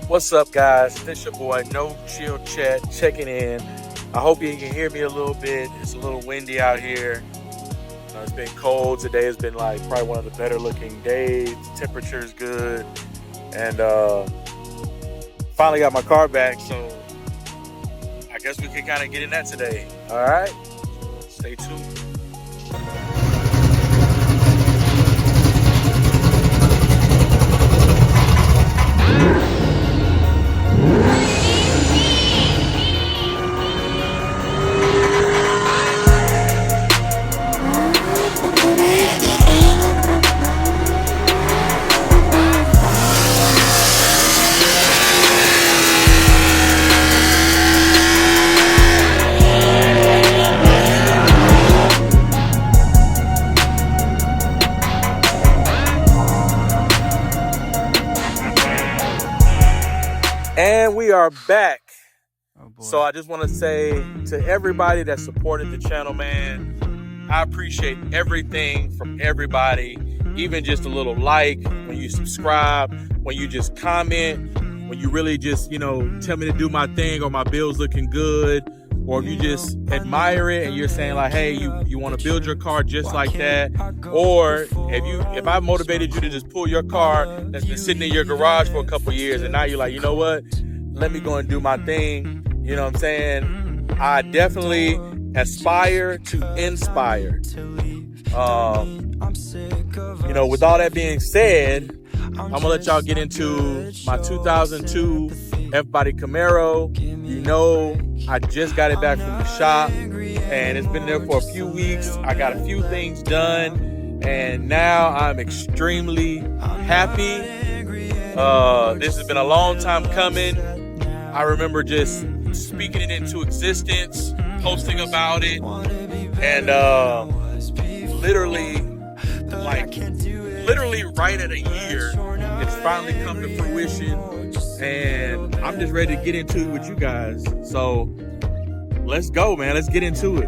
What's up, guys? This your boy No Chill Chat checking in. I hope you can hear me a little bit. It's a little windy out here. It's been cold. Today has been like probably one of the better looking days. The temperature is good. And finally got my car back, so I guess we can kind of get in that today. All right? Stay tuned. And we are back. So I just want to say to everybody that supported the channel, man, I appreciate everything from everybody. Even just a little like, when you subscribe, when you just comment, when you really just, tell me to do my thing or my bill's looking good, or if you just admire it and you're saying like, hey, you want to build your car just like that, or if I motivated you to just pull your car that's been sitting in your garage for a couple years and now you're like, you know what, let me go and do my thing. You know what I'm saying? I definitely aspire to inspire. With all that being said, I'm gonna let y'all get into my 2002 F-Body Camaro. I just got it back from the shop and it's been there for a few weeks. I got a few things done and now I'm extremely happy. This has been a long time coming. I remember just speaking it into existence, posting about it, and literally right at a year, it's finally come to fruition, and I'm just ready to get into it with you guys. So let's go, man. Let's get into it.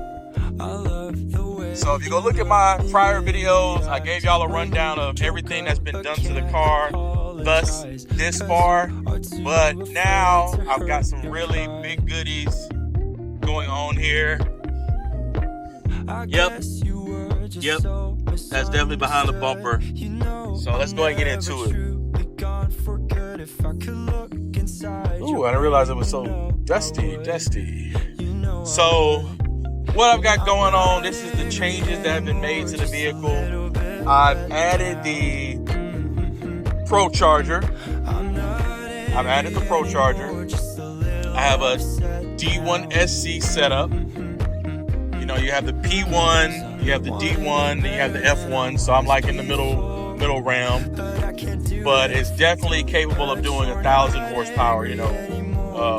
So if you go look at my prior videos, I gave y'all a rundown of everything that's been done to the car thus this far, but now I've got some really big goodies going on here. Yep, that's definitely behind the bumper. So let's go ahead and get into it. Ooh, I didn't realize it was so dusty. So what I've got going on, this is the changes that have been made to the vehicle. I've added the Procharger. I have a D1 SC setup. You have the P1, you have the D1, and you have the F1. So I'm like in the middle realm. But it's definitely capable of doing 1,000 horsepower,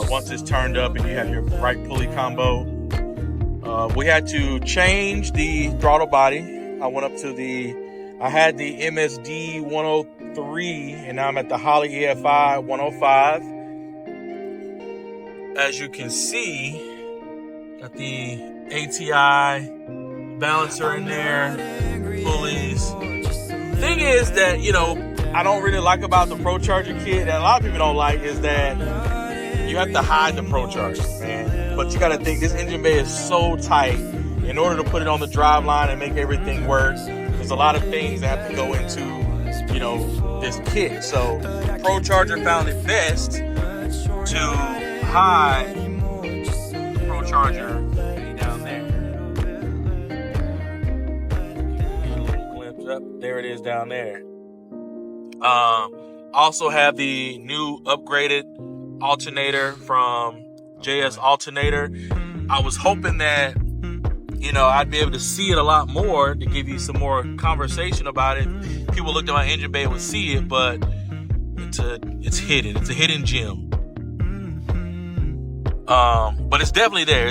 once it's turned up and you have your right pulley combo. We had to change the throttle body. I had the MSD 103 and now I'm at the Holley EFI 105. As you can see, got the ATI balancer in there, pulleys. Thing is that, I don't really like about the Procharger kit, that a lot of people don't like, is that you have to hide the Procharger, man. But you got to think, this engine bay is so tight. In order to put it on the drive line and make everything work, there's a lot of things that have to go into, this kit. So Procharger found it best to hide the Procharger down there. Get a little glimpse up. There it is down there. Also have the new upgraded alternator from JS Alternator. I was hoping that I'd be able to see it a lot more to give you some more conversation about it. People looked at my engine bay would see it, but it's hidden. It's a hidden gem. But it's definitely there.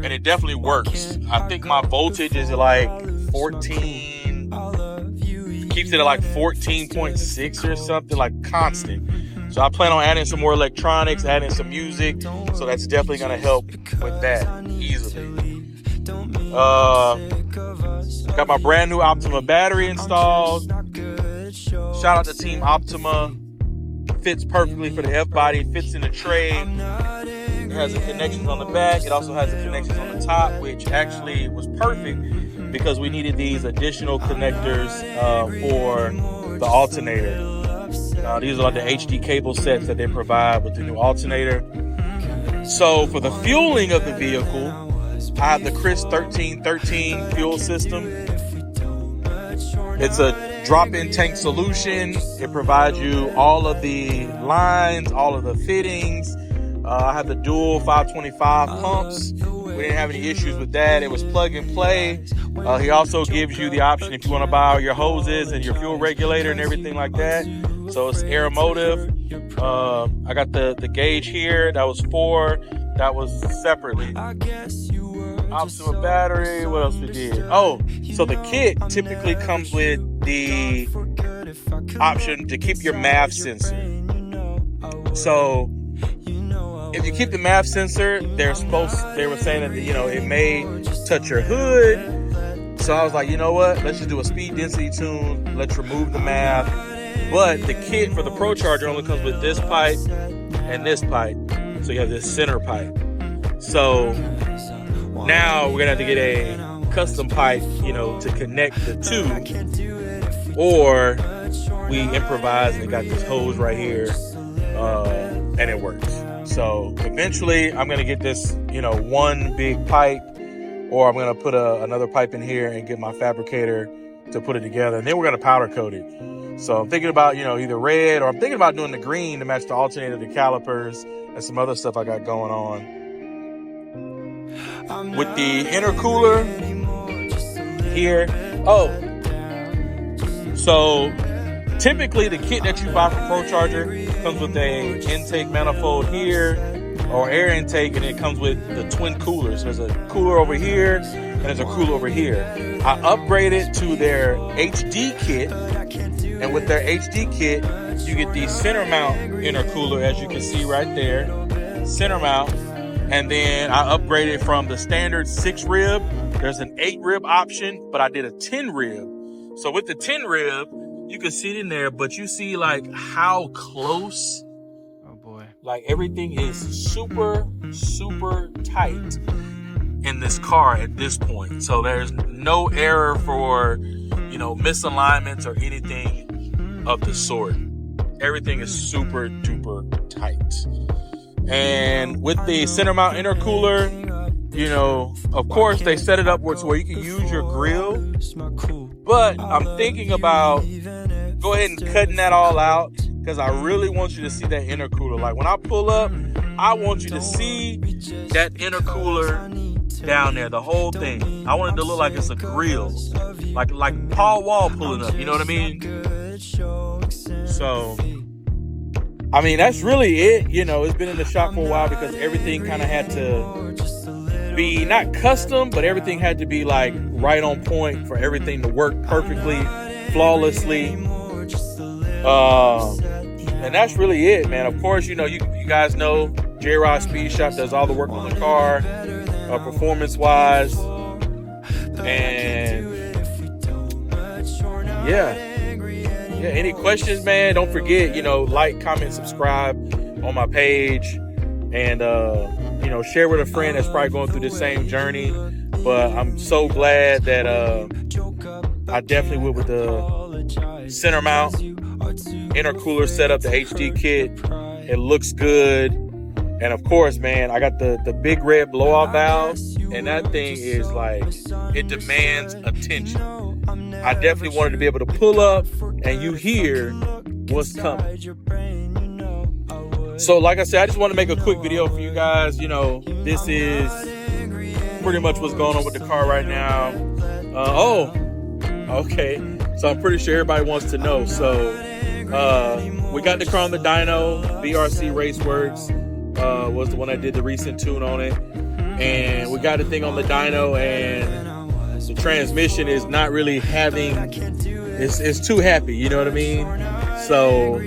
And it definitely works. I think my voltage is like 14. Keeps it at like 14.6 or something, like constant. So I plan on adding some more electronics, adding some music. So that's definitely going to help with that easily. Got my brand new Optima battery installed. Shout Shout out to Team Optima. Fits perfectly for the F-body. Fits in the tray. It has the connections on the back. It also has the connections on the top, which actually was perfect because we needed these additional connectors for the alternator. These are like the HD cable sets that they provide with the new alternator. So for the fueling of the vehicle, I have the Chris 1313 fuel system. It's a drop-in tank solution. It provides you all of the lines, all of the fittings. I have the dual 525 pumps. We didn't have any issues with that. It was plug and play. He also gives you the option if you want to buy your hoses and your fuel regulator and everything like that. So it's aeromotive. I got the gauge here. That was 4. That was separately. Optima battery. What else we did? Oh, so the kit typically comes with the option to keep your MAF sensor. So if you keep the MAF sensor, they were saying that, you know, it may touch your hood. So I was like, you know what? Let's just do a speed density tune. Let's remove the MAF. But the kit for the Procharger only comes with this pipe and this pipe. So you have this center pipe. So now we're gonna have to get a custom pipe, you know, to connect the two. Or we improvise and got this hose right here, and it works. So eventually I'm going to get this, you know, one big pipe, or I'm going to put another pipe in here and get my fabricator to put it together. And then we're going to powder coat it. So I'm thinking about, you know, either red, or I'm thinking about doing the green to match the alternator, the calipers, and some other stuff I got going on. With the intercooler here. Oh, so typically the kit that you buy from Procharger comes with a intake manifold here, or air intake, and it comes with the twin coolers. There's a cooler over here and there's a cooler over here. I upgraded to their HD kit, and with their HD kit you get the center mount intercooler, as you can see right there, center mount. And then I upgraded from the standard 6 rib. There's an 8 rib option, but I did a 10 rib. So with the 10 rib, you can see it in there, but you see like how close. Oh boy. Like everything is super, super tight in this car at this point. So there's no error for, you know, misalignments or anything of the sort. Everything is super duper tight. And with the center mount intercooler, you know, of course they set it up where you can use your grill. But I'm thinking about go ahead and cutting that all out, because I really want you to see that intercooler. Like when I pull up, I want you to see that intercooler down there, the whole thing. I want it to look like it's a grill, like Paul Wall pulling up. You know what I mean? So, I mean, that's really it. You know, it's been in the shop for a while because everything kind of had to be not custom, but everything had to be like right on point for everything to work perfectly, flawlessly. And that's really it, man. Of course, you know, you guys know J-Rod Speed Shop does all the work on the car, performance-wise. And yeah, any questions, man, don't forget, you know, like, comment, subscribe on my page, and you know, share with a friend that's probably going through the same journey. But I'm so glad that I definitely went with the center mount intercooler setup, the HD kit. It looks good. And of course, man, I got the big red blow-off valve, and that thing is like, it demands attention. I definitely wanted to be able to pull up and you hear what's coming. So like I said, I just want to make a quick video for you guys. You know, this is pretty much what's going on with the car right now. Oh, okay. So I'm pretty sure everybody wants to know. So we got the car on the dyno. BRC Raceworks was the one that did the recent tune on it. And we got the thing on the dyno, and the transmission is not really having, it's too happy, you know what I mean? So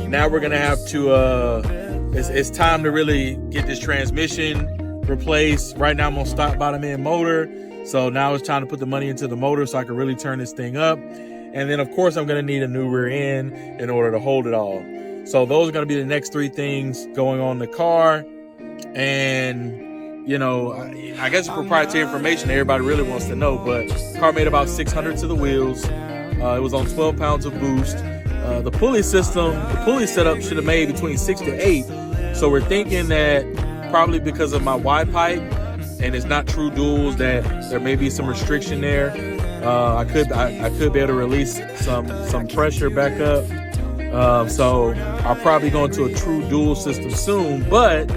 now we're gonna have to it's time to really get this transmission replaced. Right now I'm on stock bottom end motor, so now it's time to put the money into the motor so I can really turn this thing up. And then, of course, I'm going to need a new rear end in order to hold it all. So those are going to be the next 3 things going on the car. And, you know, I guess it's proprietary information that everybody really wants to know. But the car made about 600 to the wheels. It was on 12 pounds of boost. The pulley system, the pulley setup should have made between 6 to 8. So we're thinking that probably because of my Y pipe and it's not true duals, that there may be some restriction there. I could be able to release some pressure back up. So I'll probably go into a true dual system soon, but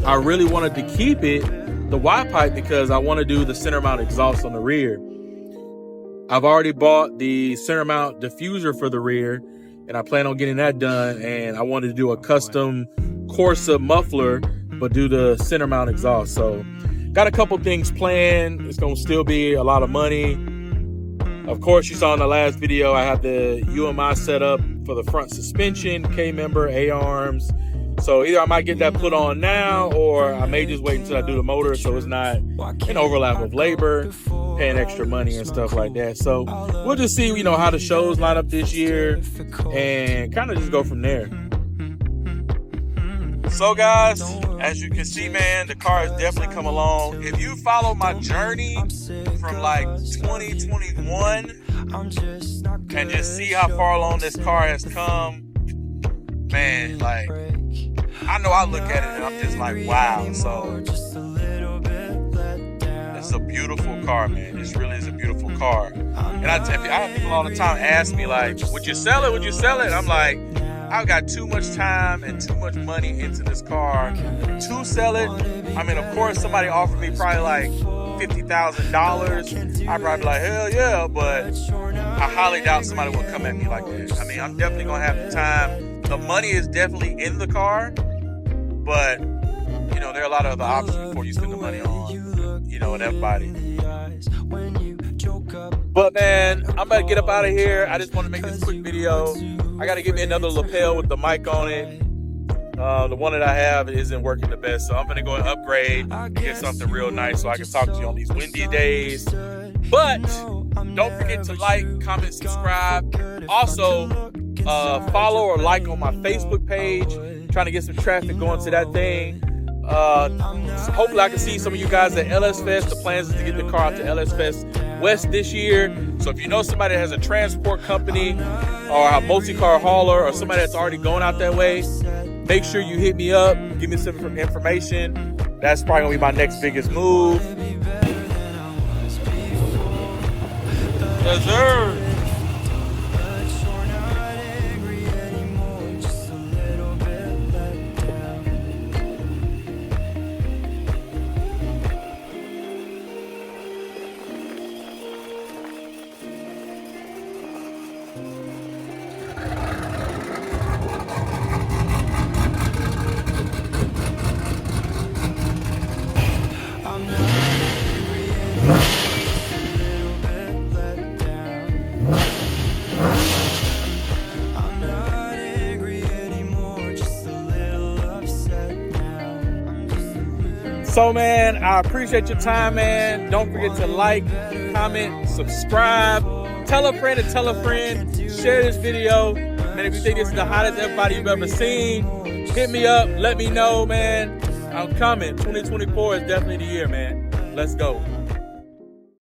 I really wanted to keep it the Y pipe because I want to do the center mount exhaust on the rear. I've already bought the center mount diffuser for the rear, and I plan on getting that done. And I wanted to do a custom Corsa muffler, but do the center mount exhaust. So got a couple things planned. It's gonna still be a lot of money. Of course, you saw in the last video, I have the UMI set up for the front suspension, K-member, A-arms. So either I might get that put on now, or I may just wait until I do the motor so it's not an overlap of labor, paying extra money and stuff like that. So we'll just see, you know, how the shows line up this year and kind of just go from there. So guys, as you can see, man, the car has definitely come along. If you follow my journey from like 2021 and just see how far along this car has come, man, like, I know I look at it and I'm just like, wow. So it's a beautiful car, man. This really is a beautiful car. And I have people all the time ask me, like, would you sell it? Would you sell it? I'm like, I've got too much time and too much money into this car to sell it. I mean, of course, somebody offered me probably like $50,000. I'd probably be like, hell yeah, but I highly doubt somebody would come at me like that. I mean, I'm definitely going to have the time. The money is definitely in the car, but, you know, there are a lot of other options before you spend the money on, you know, an F-body. But, man, I'm about to get up out of here. I just want to make this quick video. I got to get me another lapel with the mic on it. The one that I have isn't working the best, so I'm going to go and upgrade, get something real nice so I can talk to you on these windy days. But don't forget to like, comment, subscribe. Also, follow or like on my Facebook page. Trying to get some traffic going to that thing. Hopefully I can see some of you guys at LS Fest. The plans is to get the car out to LS Fest West this year. So if you know somebody that has a transport company or a multi-car hauler or somebody that's already going out that way, make sure you hit me up, give me some information. That's probably gonna be my next biggest move. Yes, sir. So, man, I appreciate your time, man. Don't forget to like, comment, subscribe. Tell a friend and tell a friend. Share this video. Man, if you think this is the hottest F-body you've ever seen, hit me up. Let me know, man. I'm coming. 2024 is definitely the year, man. Let's go.